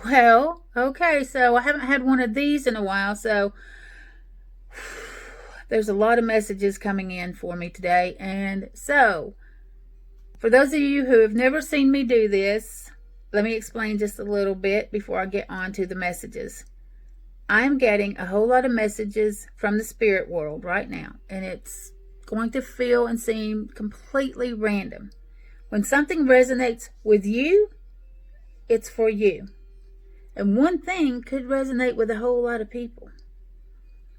Well, okay, so I haven't had one of these in a while, so there's a lot of messages coming in for me today. And so, for those of you who have never seen me do this, let me explain just a little bit before I get on to the messages. I'm getting a whole lot of messages from the spirit world right now, and it's going to feel and seem completely random. When something resonates with you, it's for you. And one thing could resonate with a whole lot of people.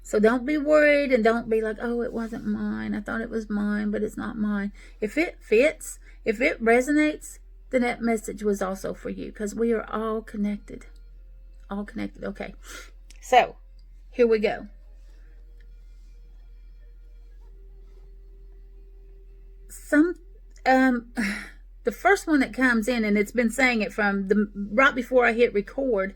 So don't be worried and don't be like, oh, it wasn't mine. I thought it was mine, but it's not mine. If it fits, if it resonates, then that message was also for you, because we are all connected. All connected. Okay. So here we go. The first one that comes in, and it's been saying it from the right before I hit record.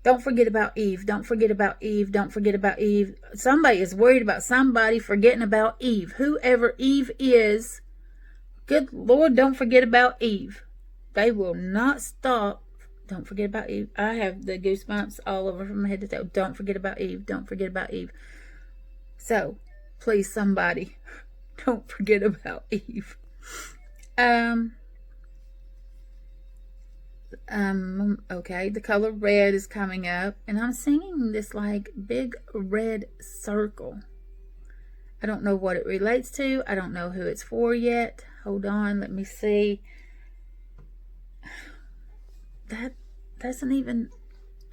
Don't forget about Eve. Don't forget about Eve. Don't forget about Eve. Somebody is worried about somebody forgetting about Eve. Whoever Eve is, good Lord, don't forget about Eve. They will not stop. Don't forget about Eve. I have the goosebumps all over from head to toe. Don't forget about Eve. Don't forget about Eve. So, please, somebody, don't forget about Eve. Okay, the color red is coming up, and I'm seeing this like big red circle. I don't know what it relates to. I don't know who it's for yet. Hold on, let me see. That doesn't even...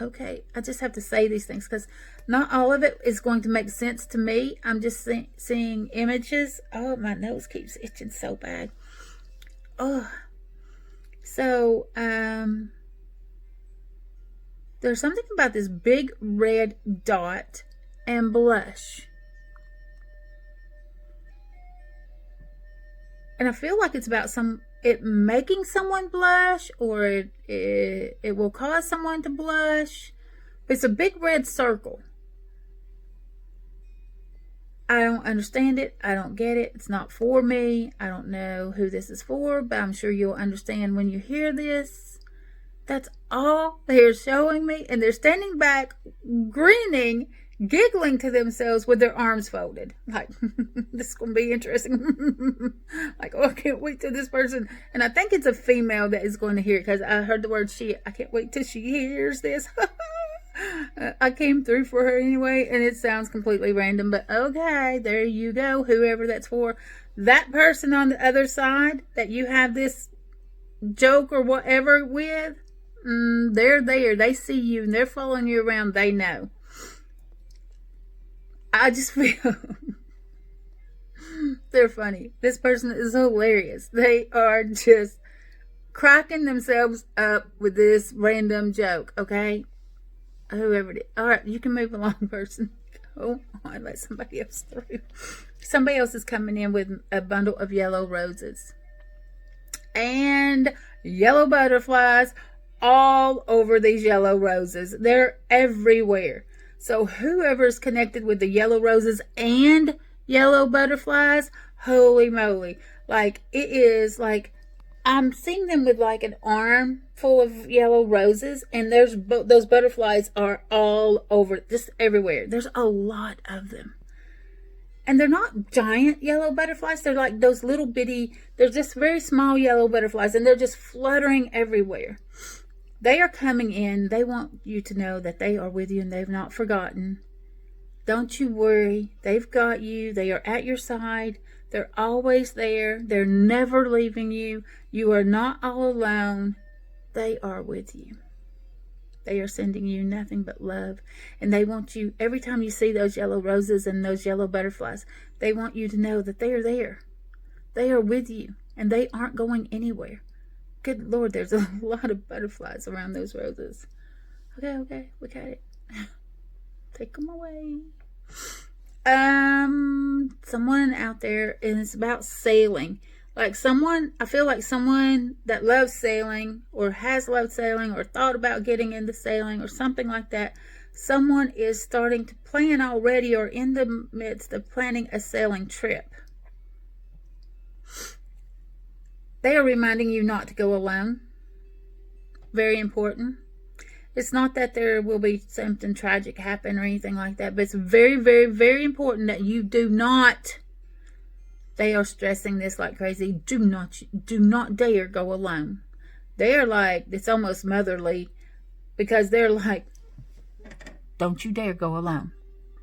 Okay, I just have to say these things because not all of it is going to make sense to me. I'm just seeing images. Oh, my nose keeps itching so bad. Oh, so there's something about this big red dot and blush, and I feel like it's about it making someone blush, or it will cause someone to blush. It's a big red circle. I don't understand it. I don't get it. It's not for me. I don't know who this is for, but I'm sure you'll understand when you hear this. That's all they're showing me. And they're standing back, grinning, giggling to themselves with their arms folded. Like, this is going to be interesting. Like, oh, I can't wait till this person. And I think it's a female that is going to hear it, because I heard the word she. I can't wait till she hears this. I came through for her anyway, and it sounds completely random, but okay, there you go. Whoever that's for, that person on the other side that you have this joke or whatever with, they're there. They see you and they're following you around. They know. I just feel they're funny. This person is hilarious. They are just cracking themselves up with this random joke, okay? Whoever it is. All right, you can move along, person. Go on, let somebody else through. Somebody else is coming in with a bundle of yellow roses and yellow butterflies all over these yellow roses. They're everywhere. So whoever's connected with the yellow roses and yellow butterflies, holy moly. Like, it is like, I'm seeing them with like an arm full of yellow roses, and those butterflies are all over, just everywhere. There's a lot of them. And they're not giant yellow butterflies. They're like those little bitty, they're just very small yellow butterflies, and they're just fluttering everywhere. They are coming in. They want you to know that they are with you and they've not forgotten. Don't you worry. They've got you. They are at your side. They're always there. They're never leaving you. You are not all alone. They are with you. They are sending you nothing but love. And they want you, every time you see those yellow roses and those yellow butterflies, they want you to know that they are there. They are with you. And they aren't going anywhere. Good Lord, there's a lot of butterflies around those roses. Okay, we got it. Take them away. Someone out there, and it's about sailing. Like someone, I feel like someone that loves sailing, or has loved sailing, or thought about getting into sailing, or something like that. Someone is starting to plan already, or in the midst of planning a sailing trip. They are reminding you not to go alone. Very important. It's not that there will be something tragic happen or anything like that, but it's very, very, very important that you do not. They are stressing this like crazy. Do not dare go alone. They are like, it's almost motherly, because they're like, don't you dare go alone.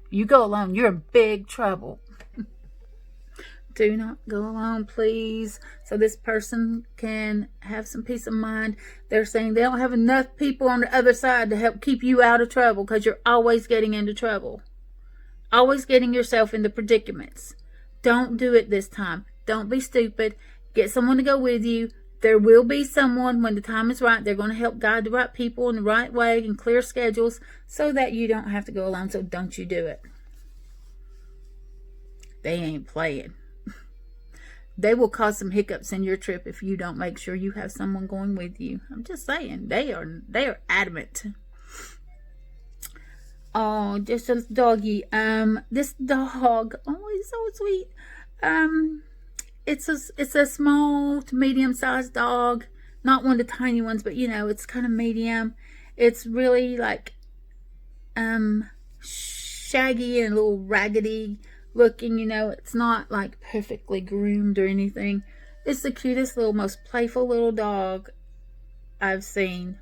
You go alone, you're in big trouble. Do not go alone, please. So this person can have some peace of mind. They're saying they don't have enough people on the other side to help keep you out of trouble, because you're always getting into trouble. Always getting yourself into predicaments. Don't do it this time. Don't be stupid. Get someone to go with you. There will be someone when the time is right. They're going to help guide the right people in the right way and clear schedules so that you don't have to go alone. So don't you do it. They ain't playing. They will cause some hiccups in your trip if you don't make sure you have someone going with you. I'm just saying, they are adamant. Oh, just a doggy. This dog, oh, he's so sweet. It's a small to medium sized dog, not one of the tiny ones, but it's kind of medium. It's really like shaggy and a little raggedy looking. It's not like perfectly groomed or anything. It's the cutest little, most playful little dog I've seen.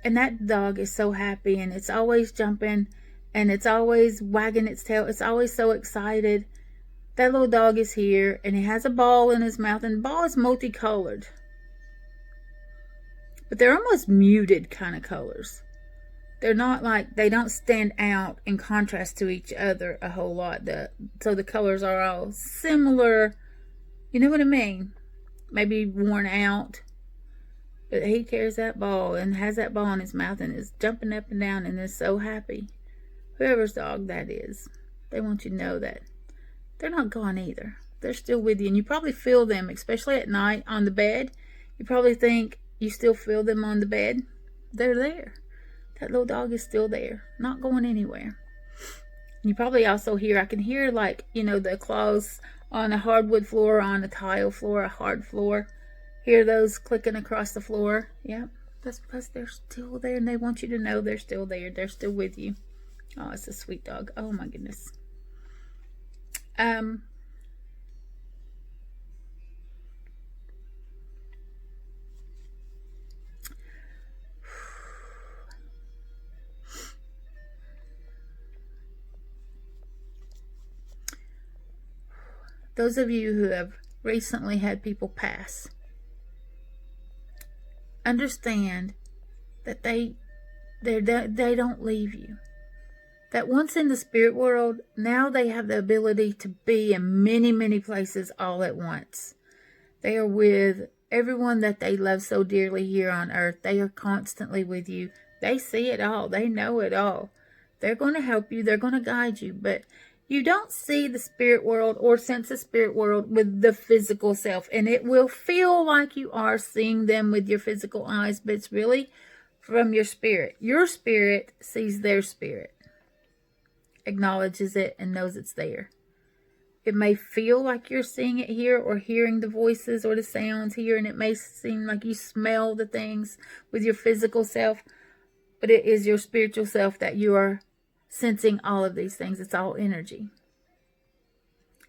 And that dog is so happy, and it's always jumping, and it's always wagging its tail. It's always so excited. That little dog is here, and he has a ball in his mouth, and the ball is multicolored. But they're almost muted kind of colors. They're not like, they don't stand out in contrast to each other a whole lot. So the colors are all similar. You know what I mean? Maybe worn out. But he carries that ball and has that ball in his mouth and is jumping up and down and is so happy. Whoever's dog that is, they want you to know that they're not gone either. They're still with you. And you probably feel them, especially at night on the bed. You probably think you still feel them on the bed. They're there. That little dog is still there, not going anywhere. You probably also hear, I can hear like, the claws on a hardwood floor, on a tile floor, a hard floor. Hear those clicking across the floor. Yep, that's because they're still there, and they want you to know they're still there. They're still with you. Oh, it's a sweet dog. Oh my goodness. Those of you who have recently had people pass, understand that they don't leave you. That once in the spirit world, now they have the ability to be in many, many places all at once. They are with everyone that they love so dearly here on earth. They are constantly with you. They see it all. They know it all. They're going to help you. They're going to guide you. But you don't see the spirit world or sense the spirit world with the physical self. And it will feel like you are seeing them with your physical eyes, but it's really from your spirit. Your spirit sees their spirit, acknowledges it, and knows it's there. It may feel like you're seeing it here or hearing the voices or the sounds here, and it may seem like you smell the things with your physical self, but it is your spiritual self that you are sensing all of these things. It's all energy.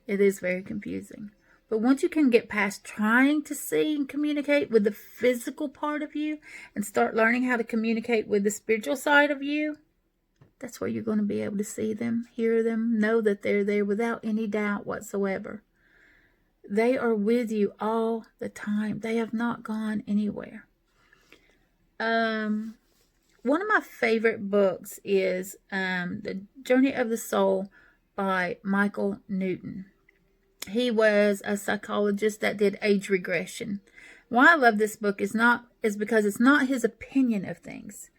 It is very confusing. But once you can get past trying to see and communicate with the physical part of you and start learning how to communicate with the spiritual side of you, that's where you're going to be able to see them, hear them, know that they're there without any doubt whatsoever. They are with you all the time. They have not gone anywhere. One of my favorite books is The Journey of the Soul by Michael Newton. He was a psychologist that did age regression. Why I love this book is because it's not his opinion of things.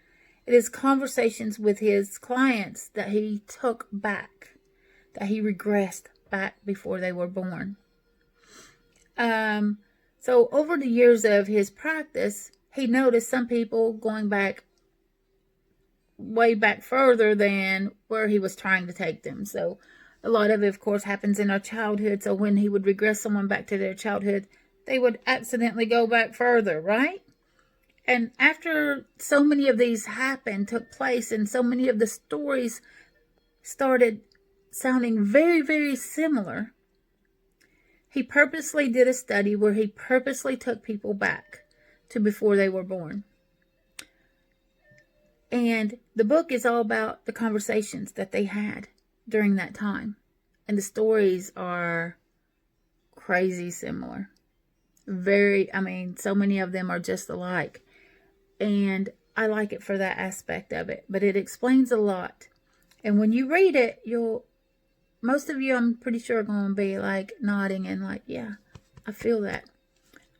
It is conversations with his clients that he took back, that he regressed back before they were born. So over the years of his practice, he noticed some people going back way back further than where he was trying to take them. So a lot of it, of course, happens in our childhood. So when he would regress someone back to their childhood, they would accidentally go back further, right? And after so many of these took place, and so many of the stories started sounding very, very similar, he purposely did a study where he purposely took people back to before they were born. And the book is all about the conversations that they had during that time. And the stories are crazy similar. So many of them are just alike. And I like it for that aspect of it. But it explains a lot. And when you read it, most of you, I'm pretty sure, are going to be like nodding and like, yeah, I feel that.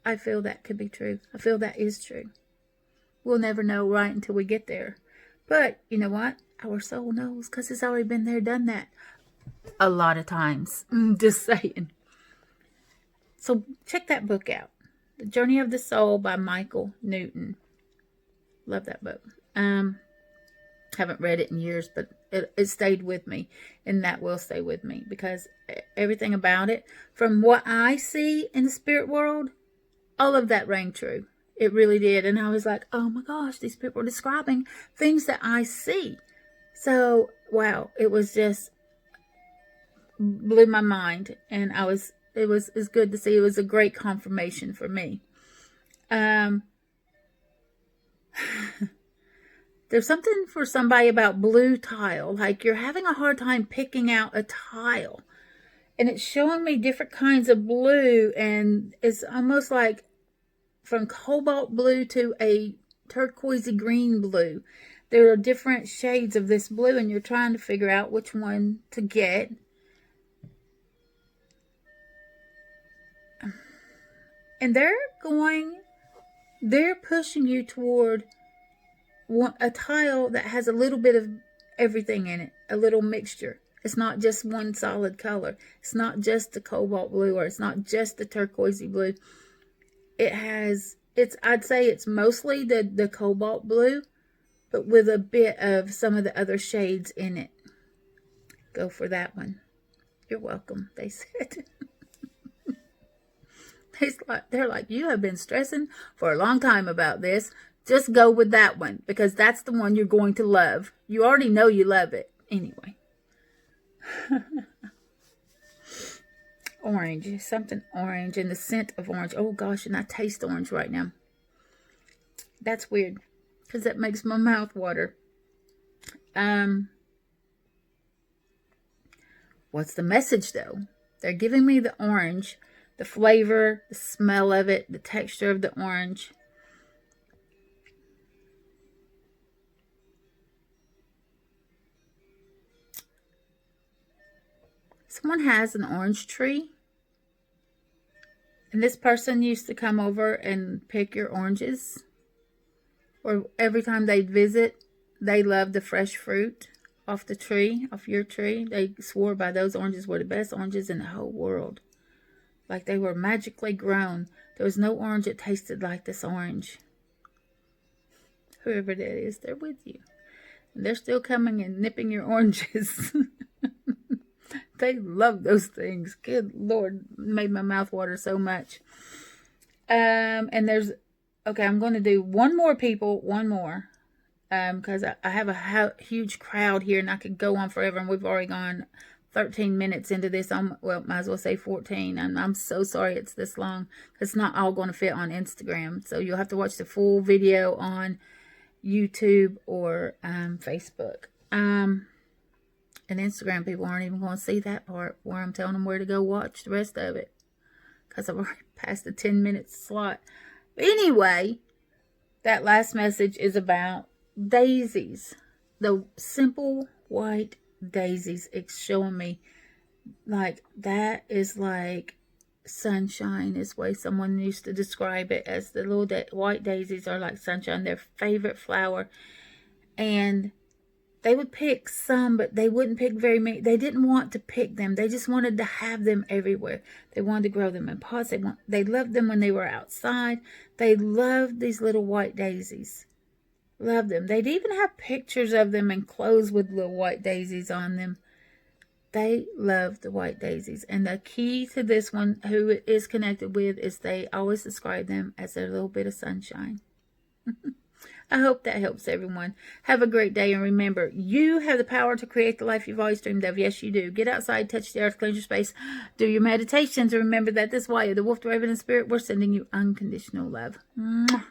I feel that could be true. I feel that is true. We'll never know right until we get there. But you know what? Our soul knows, because it's already been there, done that a lot of times. Just saying. So check that book out. The Journey of the Soul by Michael Newton. Love that book. Haven't read it in years, but it stayed with me, and that will stay with me, because everything about it, from what I see in the spirit world, all of that rang true. It really did. And I was like, oh my gosh, these people are describing things that I see. So, wow, it was just blew my mind. And it was good to see. It was a great confirmation for me. There's something for somebody about blue tile. Like you're having a hard time picking out a tile. And it's showing me different kinds of blue. And it's almost like from cobalt blue to a turquoisey green blue. There are different shades of this blue, and you're trying to figure out which one to get. And they're pushing you toward a tile that has a little bit of everything in it, a little mixture. It's not just one solid color. It's not just the cobalt blue, or it's not just the turquoisey blue. I'd say it's mostly the cobalt blue, but with a bit of some of the other shades in it. Go for that one. You're welcome, they said. They're like, you have been stressing for a long time about this. Just go with that one, because that's the one you're going to love. You already know you love it. Anyway. Orange. Something orange, and the scent of orange. Oh gosh, and I taste orange right now. That's weird, because that makes my mouth water. What's the message though? They're giving me the orange, the flavor, the smell of it, the texture of the orange. Someone has an orange tree, and this person used to come over and pick your oranges, or every time they'd visit, they loved the fresh fruit off the tree, off your tree. They swore by those oranges were the best oranges in the whole world. Like they were magically grown. There was no orange that tasted like this orange. Whoever that is, they're with you. And they're still coming and nipping your oranges. They love those things. Good Lord, made my mouth water so much. And there's, okay, I'm going to do one more. Because I have a huge crowd here, and I could go on forever, and we've already gone 13 minutes into this. Might as well say 14. And I'm so sorry it's this long. It's not all going to fit on Instagram. So you'll have to watch the full video on YouTube or Facebook. And Instagram people aren't even going to see that part where I'm telling them where to go watch the rest of it, because I've already passed the 10-minute slot. But anyway, that last message is about daisies. The simple white daisies. It's showing me like that is like sunshine, is the way someone used to describe it, as the little white daisies are like sunshine, their favorite flower. And they would pick some, but they wouldn't pick very many. They didn't want to pick them. They just wanted to have them everywhere. They wanted to grow them in pots. They loved them when they were outside. They loved these little white daisies. Loved them. They'd even have pictures of them in clothes with little white daisies on them. They loved the white daisies. And the key to this one, who it is connected with, is they always describe them as their little bit of sunshine. I hope that helps everyone. Have a great day, and remember, you have the power to create the life you've always dreamed of. Yes, you do. Get outside, touch the earth, cleanse your space, do your meditations, and remember that this way, the wolf, the raven, and spirit, we're sending you unconditional love. Mwah.